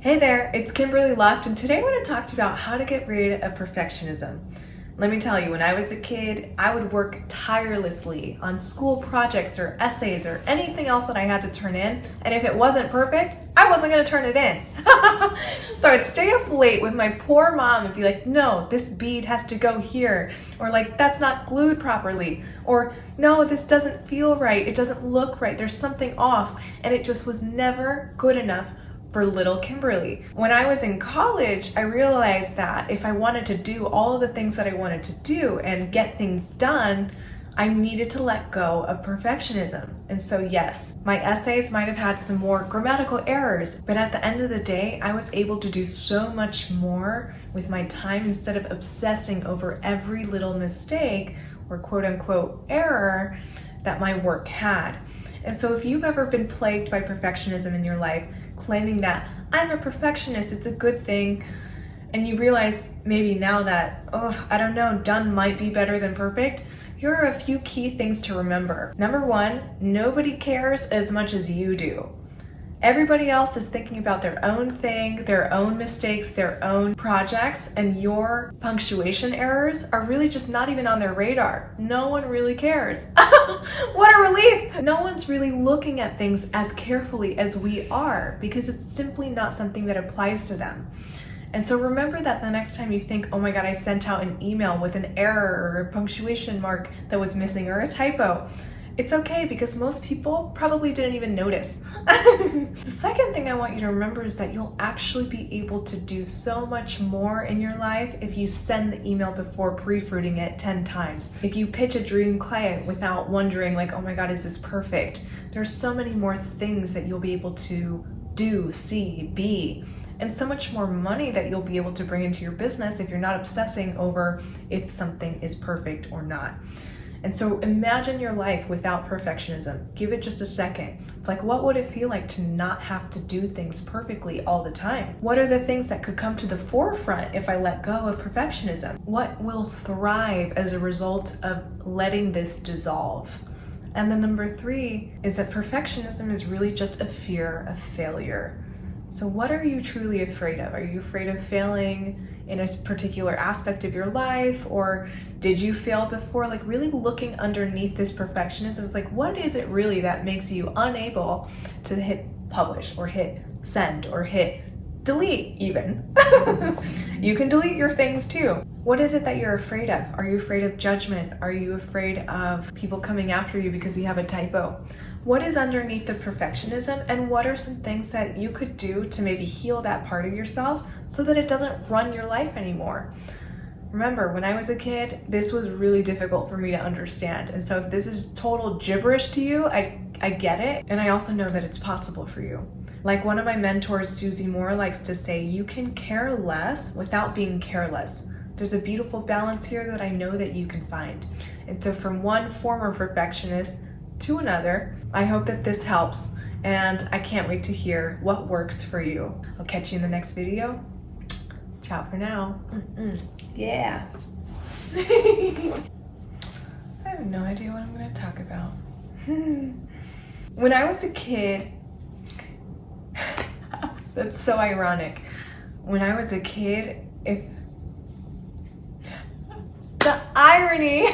Hey there, it's Kimberly Lucht, and today I want to talk to you about how to get rid of perfectionism. Let me tell you, when I was a kid, I would work tirelessly on school projects or essays or anything else that I had to turn in, and if it wasn't perfect, I wasn't going to turn it in. So I'd stay up late with my poor mom and be like, no, this bead has to go here, or like, that's not glued properly, or no, this doesn't feel right, it doesn't look right, there's something off, and it just was never good enough for little Kimberly. When I was in college, I realized that if I wanted to do all of the things that I wanted to do and get things done, I needed to let go of perfectionism. And so yes, my essays might have had some more grammatical errors, but at the end of the day, I was able to do so much more with my time instead of obsessing over every little mistake or quote unquote error that my work had. And so if you've ever been plagued by perfectionism in your life, claiming that I'm a perfectionist, it's a good thing, and you realize maybe now that, I don't know, done might be better than perfect, here are a few key things to remember. Number one, nobody cares as much as you do. Everybody else is thinking about their own thing, their own mistakes, their own projects, and your punctuation errors are really just not even on their radar. No one really cares. What a relief! No one's really looking at things as carefully as we are because it's simply not something that applies to them. And so remember that the next time you think, oh my God, I sent out an email with an error or a punctuation mark that was missing or a typo. It's okay because most people probably didn't even notice. The second thing I want you to remember is that you'll actually be able to do so much more in your life if you send the email before proofreading it 10 times. If you pitch a dream client without wondering like, oh my God, is this perfect? There's so many more things that you'll be able to do, see, be, and so much more money that you'll be able to bring into your business if you're not obsessing over if something is perfect or not. And so imagine your life without perfectionism. Give it just a second. Like, what would it feel like to not have to do things perfectly all the time? What are the things that could come to the forefront if I let go of perfectionism? What will thrive as a result of letting this dissolve? And then number three is that perfectionism is really just a fear of failure. So what are you truly afraid of? Are you afraid of failing in a particular aspect of your life? Or did you fail before? Like really looking underneath this perfectionism, it's like, what is it really that makes you unable to hit publish or hit send or hit delete even? You can delete your things too. What is it that you're afraid of? Are you afraid of judgment? Are you afraid of people coming after you because you have a typo? What is underneath the perfectionism, and what are some things that you could do to maybe heal that part of yourself so that it doesn't run your life anymore? Remember, when I was a kid, this was really difficult for me to understand. And so if this is total gibberish to you, I get it. And I also know that it's possible for you. Like one of my mentors, Susie Moore, likes to say, you can care less without being careless. There's a beautiful balance here that I know that you can find. And so from one former perfectionist to another, I hope that this helps, and I can't wait to hear what works for you. I'll catch you in the next video. Ciao for now. Yeah. I have no idea what I'm going to talk about. When I was a kid, that's so ironic. When I was a kid, the irony.